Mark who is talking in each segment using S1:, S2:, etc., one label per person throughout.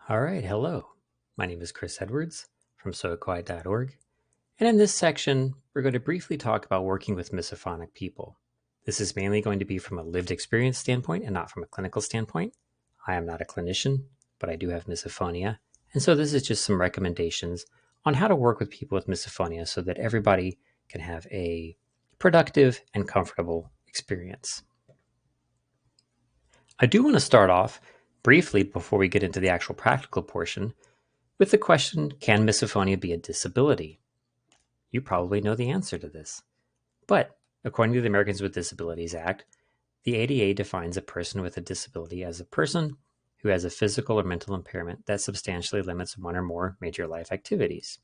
S1: All right, hello. My name is Cris Edwards from soquiet.org, and in this section, we're going to briefly talk about working with misophonic people. This is mainly going to be from a lived experience standpoint and not from a clinical standpoint. I am not a clinician, but I do have misophonia, and so this is just some recommendations on how to work with people with misophonia so that everybody can have a productive and comfortable experience. I do want to start off briefly before we get into the actual practical portion with the question, can misophonia be a disability? You probably know the answer to this. But according to the Americans with Disabilities Act, the ADA defines a person with a disability as a person who has a physical or mental impairment that substantially limits one or more major life activities.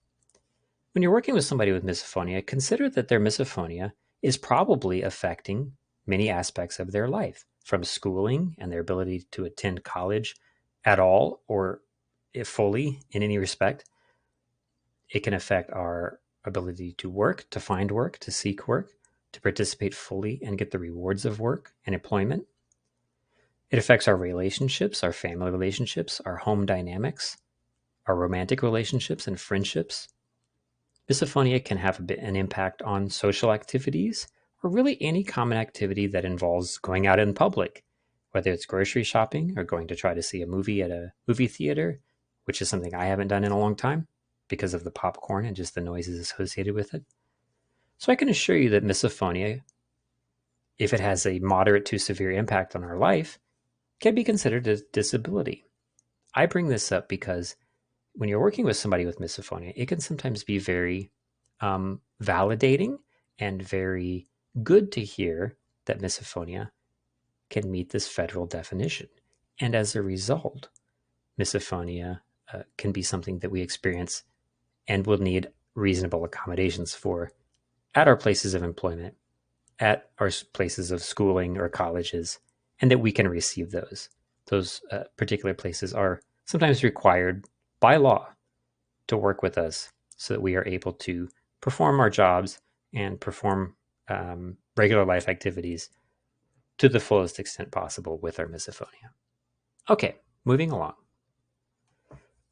S1: When you're working with somebody with misophonia, consider that their misophonia is probably affecting many aspects of their life, from schooling and their ability to attend college at all or if fully in any respect. It can affect our ability to work, to find work, to seek work, to participate fully and get the rewards of work and employment. It affects our relationships, our family relationships, our home dynamics, our romantic relationships and friendships. Misophonia can have an impact on social activities or really any common activity that involves going out in public, whether it's grocery shopping or going to try to see a movie at a movie theater, which is something I haven't done in a long time because of the popcorn and just the noises associated with it. So I can assure you that misophonia, if it has a moderate to severe impact on our life, can be considered a disability. I bring this up because when you're working with somebody with misophonia, it can sometimes be very validating and very good to hear that misophonia can meet this federal definition. And as a result, misophonia can be something that we experience and will need reasonable accommodations for at our places of employment, at our places of schooling or colleges, and that we can receive those. Those particular places are sometimes required by law to work with us so that we are able to perform our jobs and perform regular life activities to the fullest extent possible with our misophonia. Okay, moving along.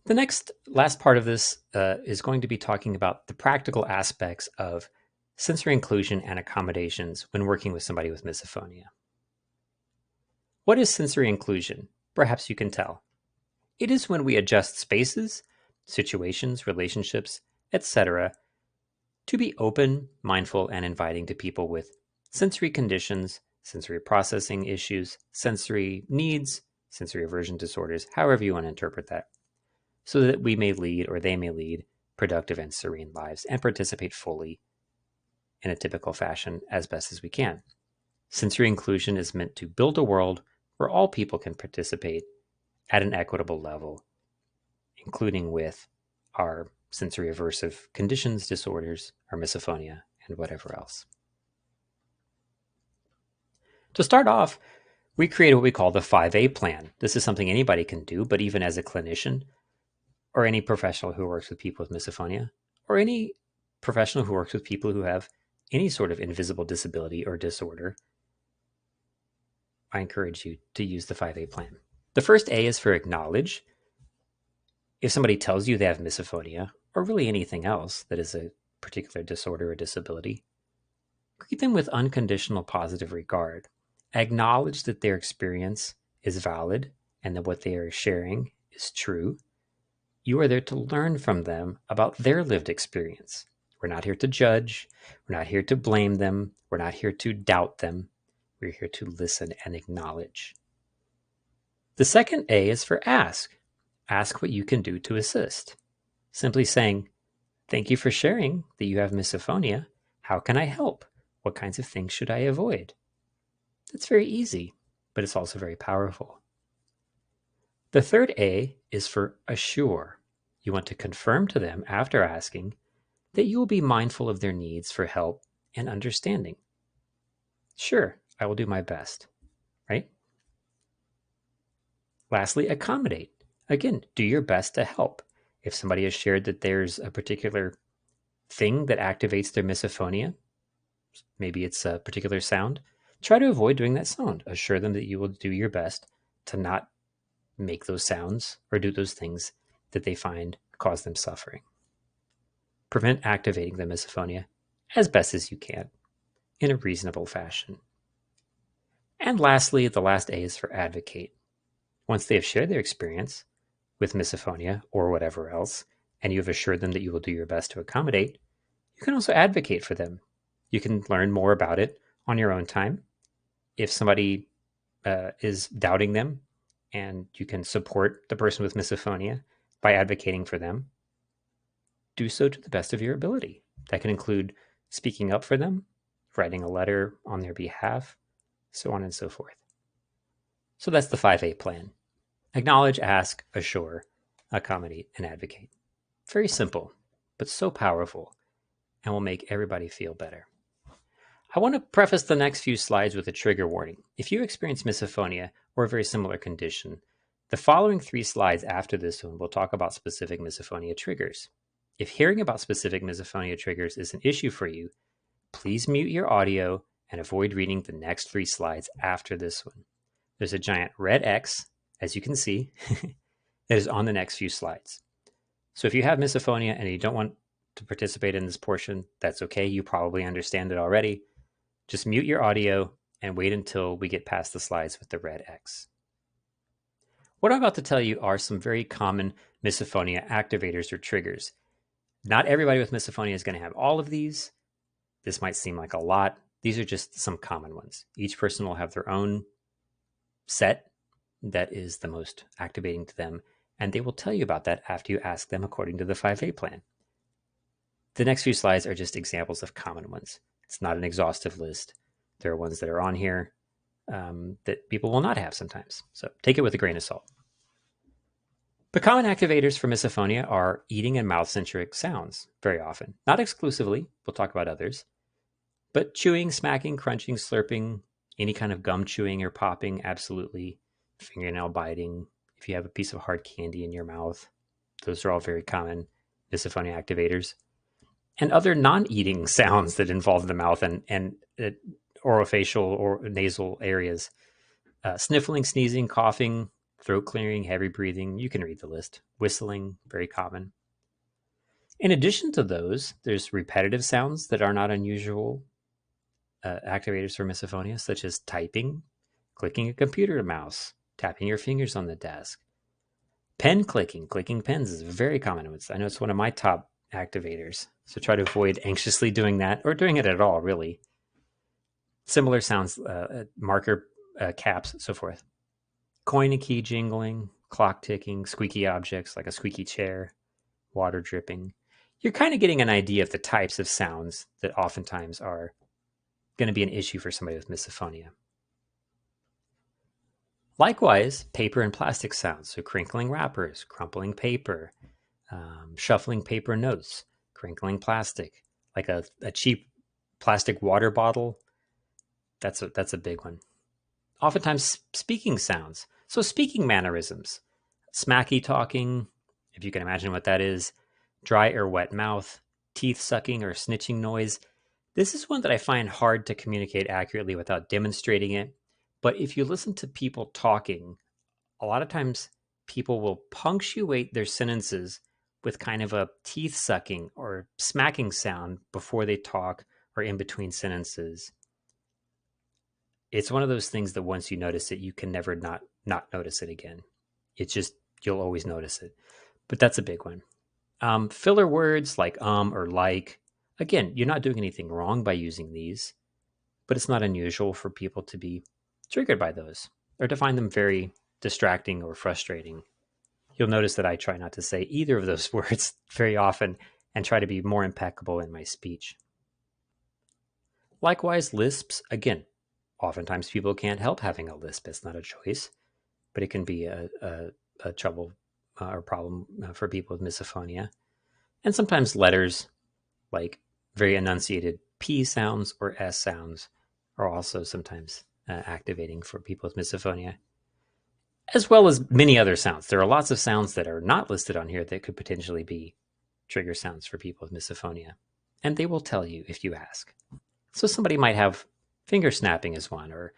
S1: The last part of this is going to be talking about the practical aspects of sensory inclusion and accommodations when working with somebody with misophonia. What is sensory inclusion? Perhaps you can tell. It is when we adjust spaces, situations, relationships, etc., to be open, mindful, and inviting to people with sensory conditions, sensory processing issues, sensory needs, sensory aversion disorders, however you want to interpret that, so that we may lead or they may lead productive and serene lives and participate fully in a typical fashion as best as we can. Sensory inclusion is meant to build a world where all people can participate at an equitable level, including with our sensory aversive conditions, disorders, our misophonia, and whatever else. To start off, we created what we call the 5A plan. This is something anybody can do, but even as a clinician or any professional who works with people with misophonia, or any professional who works with people who have any sort of invisible disability or disorder, I encourage you to use the 5A plan. The first A is for acknowledge. If somebody tells you they have misophonia, or really anything else that is a particular disorder or disability, greet them with unconditional positive regard. Acknowledge that their experience is valid and that what they are sharing is true. You are there to learn from them about their lived experience. We're not here to judge. We're not here to blame them. We're not here to doubt them. We're here to listen and acknowledge. The second A is for ask. Ask what you can do to assist. Simply saying, thank you for sharing that you have misophonia. How can I help? What kinds of things should I avoid? That's very easy, but it's also very powerful. The third A is for assure. You want to confirm to them after asking that you will be mindful of their needs for help and understanding. Sure, I will do my best, right? Lastly, accommodate. Again, do your best to help. If somebody has shared that there's a particular thing that activates their misophonia, maybe it's a particular sound, try to avoid doing that sound. Assure them that you will do your best to not make those sounds or do those things that they find cause them suffering. Prevent activating the misophonia as best as you can in a reasonable fashion. And lastly, the last A is for advocate. Once they have shared their experience with misophonia or whatever else, and you have assured them that you will do your best to accommodate, you can also advocate for them. You can learn more about it on your own time. If somebody is doubting them, and you can support the person with misophonia by advocating for them, do so to the best of your ability. That can include speaking up for them, writing a letter on their behalf, so on and so forth. So that's the 5A plan. Acknowledge, ask, assure, accommodate, and advocate. Very simple, but so powerful, and will make everybody feel better. I want to preface the next few slides with a trigger warning. If you experience misophonia or a very similar condition, the following 3 slides after this one will talk about specific misophonia triggers. If hearing about specific misophonia triggers is an issue for you, please mute your audio and avoid reading the next 3 slides after this one. There's a giant red X, as you can see, that is on the next few slides. So if you have misophonia and you don't want to participate in this portion, that's okay. You probably understand it already. Just mute your audio and wait until we get past the slides with the red X. What I'm about to tell you are some very common misophonia activators or triggers. Not everybody with misophonia is going to have all of these. This might seem like a lot. These are just some common ones. Each person will have their own set that is the most activating to them, and they will tell you about that after you ask them according to the 5A plan. The next few slides are just examples of common ones. It's not an exhaustive list. There are ones that are on here that people will not have sometimes. So take it with a grain of salt. The common activators for misophonia are eating and mouth-centric sounds very often. Not exclusively, we'll talk about others, but chewing, smacking, crunching, slurping, any kind of gum chewing or popping, absolutely. Fingernail biting, if you have a piece of hard candy in your mouth, those are all very common misophonia activators. And other non-eating sounds that involve the mouth and orofacial or nasal areas. Sniffling, sneezing, coughing, throat clearing, heavy breathing. You can read the list. Whistling, very common. In addition to those, there's repetitive sounds that are not unusual activators for misophonia, such as typing, clicking a computer mouse, tapping your fingers on the desk. Pen clicking pens is very common. I know it's one of my top activators. So try to avoid anxiously doing that or doing it at all, really. Similar sounds, marker caps, so forth. Coin and key jingling, clock ticking, squeaky objects like a squeaky chair, water dripping. You're kind of getting an idea of the types of sounds that oftentimes are going to be an issue for somebody with misophonia. Likewise, paper and plastic sounds, so crinkling wrappers, crumpling paper, shuffling paper notes, crinkling plastic, like a cheap plastic water bottle. That's a big one. Oftentimes speaking sounds, so speaking mannerisms, smacky talking, if you can imagine what that is, dry or wet mouth, teeth sucking or snitching noise. This is one that I find hard to communicate accurately without demonstrating it. But if you listen to people talking, a lot of times people will punctuate their sentences with kind of a teeth sucking or smacking sound before they talk or in between sentences. It's one of those things that once you notice it, you can never not notice it again. It's just, you'll always notice it. But that's a big one. Filler words like or like. Again, you're not doing anything wrong by using these, but it's not unusual for people to be triggered by those or to find them very distracting or frustrating. You'll notice that I try not to say either of those words very often and try to be more impeccable in my speech. Likewise, lisps, again, oftentimes people can't help having a lisp. It's not a choice, but it can be a trouble or problem for people with misophonia. And sometimes letters like very enunciated P sounds or S sounds are also sometimes activating for people with misophonia, as well as many other sounds. There are lots of sounds that are not listed on here that could potentially be trigger sounds for people with misophonia, and they will tell you if you ask. So somebody might have finger snapping as one, or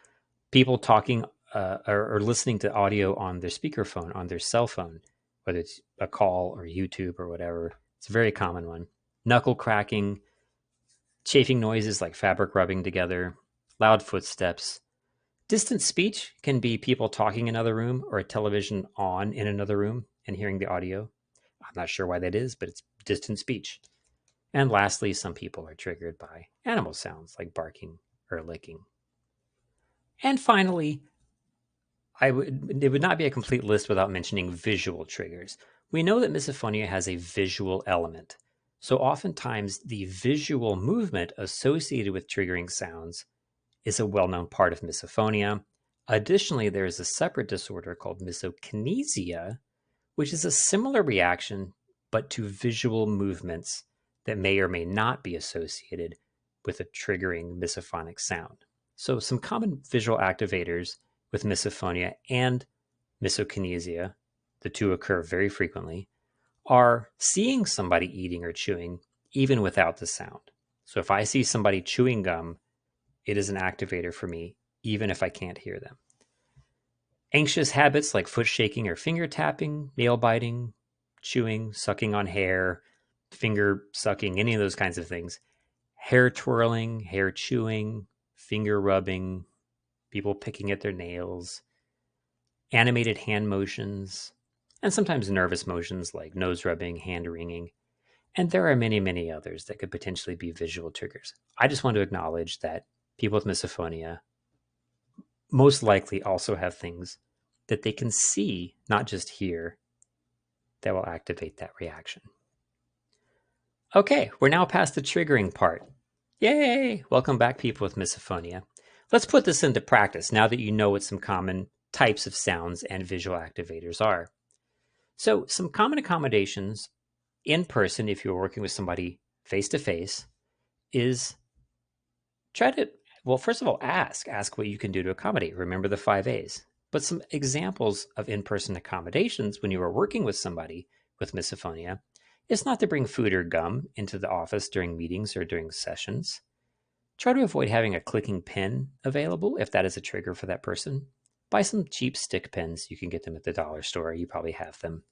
S1: people talking or listening to audio on their speakerphone, on their cell phone, whether it's a call or YouTube or whatever. It's a very common one. Knuckle cracking, chafing noises like fabric rubbing together, loud footsteps. Distant speech can be people talking in another room or a television on in another room and hearing the audio. I'm not sure why that is, but it's distant speech. And lastly, some people are triggered by animal sounds like barking or licking. And finally, it would not be a complete list without mentioning visual triggers. We know that misophonia has a visual element. So oftentimes the visual movement associated with triggering sounds is a well-known part of misophonia. Additionally, there is a separate disorder called misokinesia, which is a similar reaction, but to visual movements that may or may not be associated with a triggering misophonic sound. So some common visual activators with misophonia and misokinesia, the two occur very frequently, are seeing somebody eating or chewing even without the sound. So if I see somebody chewing gum, it is an activator for me, even if I can't hear them. Anxious habits like foot shaking or finger tapping, nail biting, chewing, sucking on hair, finger sucking, any of those kinds of things. Hair twirling, hair chewing, finger rubbing, people picking at their nails, animated hand motions, and sometimes nervous motions like nose rubbing, hand wringing. And there are many, many others that could potentially be visual triggers. I just want to acknowledge that people with misophonia most likely also have things that they can see, not just hear, that will activate that reaction. Okay, we're now past the triggering part. Yay! Welcome back, people with misophonia. Let's put this into practice now that you know what some common types of sounds and visual activators are. So, some common accommodations in person, if you're working with somebody face to face, is try to, well, first of all, ask what you can do to accommodate. Remember the 5 A's. But some examples of in-person accommodations when you are working with somebody with misophonia is not to bring food or gum into the office during meetings or during sessions. Try to avoid having a clicking pen available if that is a trigger for that person. Buy some cheap stick pens. You can get them at the dollar store. You probably have them.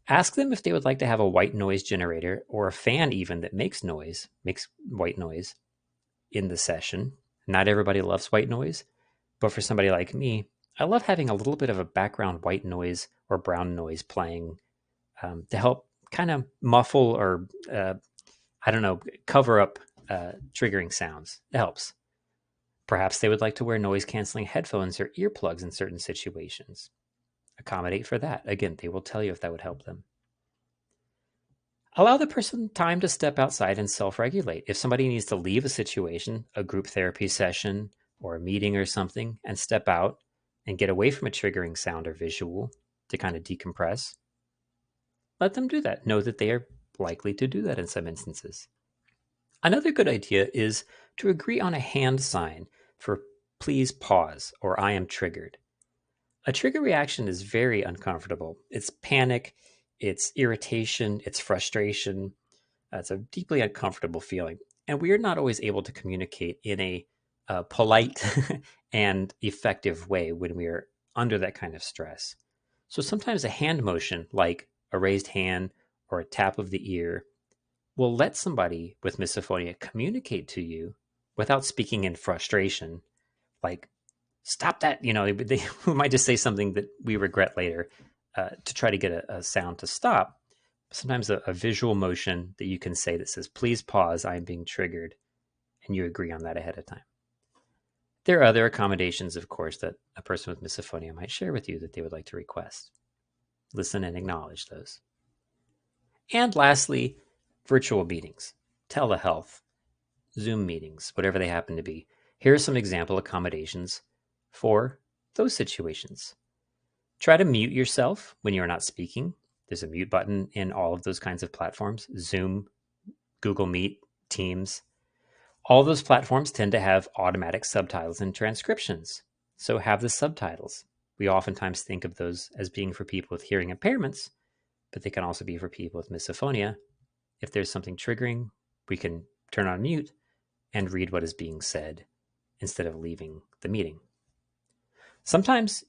S1: Ask them if they would like to have a white noise generator or a fan even that makes white noise in the session. Not everybody loves white noise, but for somebody like me, I love having a little bit of a background white noise or brown noise playing to help kind of muffle or, cover up triggering sounds. It helps. Perhaps they would like to wear noise canceling headphones or earplugs in certain situations. Accommodate for that. Again, they will tell you if that would help them. Allow the person time to step outside and self-regulate. If somebody needs to leave a situation, a group therapy session or a meeting or something, and step out and get away from a triggering sound or visual to kind of decompress, let them do that. Know that they are likely to do that in some instances. Another good idea is to agree on a hand sign for please pause or I am triggered. A trigger reaction is very uncomfortable. It's panic, it's irritation, it's frustration. It's a deeply uncomfortable feeling. And we are not always able to communicate in a polite and effective way when we are under that kind of stress. So sometimes a hand motion, like a raised hand or a tap of the ear, will let somebody with misophonia communicate to you without speaking in frustration, like, stop that. They might just say something that we regret later to try to get a sound to stop. Sometimes a visual motion that you can say that says, please pause, I'm being triggered, and you agree on that ahead of time. There are other accommodations, of course, that a person with misophonia might share with you that they would like to request. Listen and acknowledge those. And lastly, virtual meetings, telehealth, Zoom meetings, whatever they happen to be. Here are some example accommodations for those situations. Try to mute yourself when you're not speaking. There's a mute button in all of those kinds of platforms, Zoom, Google Meet, Teams. All those platforms tend to have automatic subtitles and transcriptions. So have the subtitles. We oftentimes think of those as being for people with hearing impairments, but they can also be for people with misophonia. If there's something triggering, we can turn on mute and read what is being said instead of leaving the meeting. Sometimes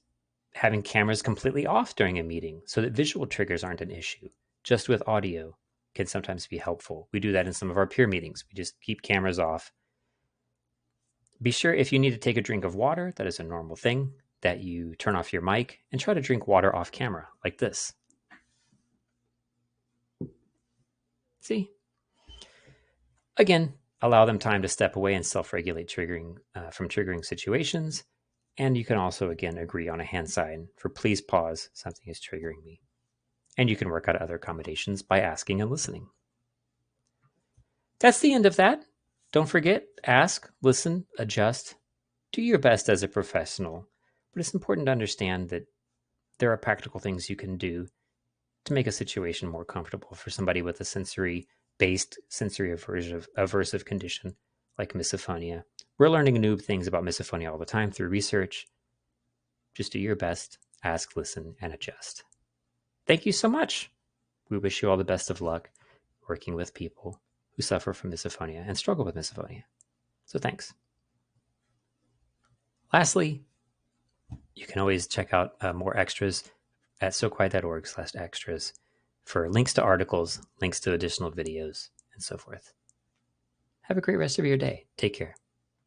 S1: having cameras completely off during a meeting so that visual triggers aren't an issue, just with audio, can sometimes be helpful. We do that in some of our peer meetings. We just keep cameras off. Be sure if you need to take a drink of water, that is a normal thing, that you turn off your mic and try to drink water off camera, like this. See? Again, allow them time to step away and self-regulate from triggering situations. And you can also, again, agree on a hand sign for please pause, something is triggering me. And you can work out other accommodations by asking and listening. That's the end of that. Don't forget, ask, listen, adjust. Do your best as a professional. But it's important to understand that there are practical things you can do to make a situation more comfortable for somebody with a sensory-based, sensory aversive condition like misophonia. We're learning new things about misophonia all the time through research. Just do your best, ask, listen, and adjust. Thank you so much. We wish you all the best of luck working with people who suffer from misophonia and struggle with misophonia. So thanks. Lastly, you can always check out more extras at soquiet.org/extras for links to articles, links to additional videos, and so forth. Have a great rest of your day. Take care.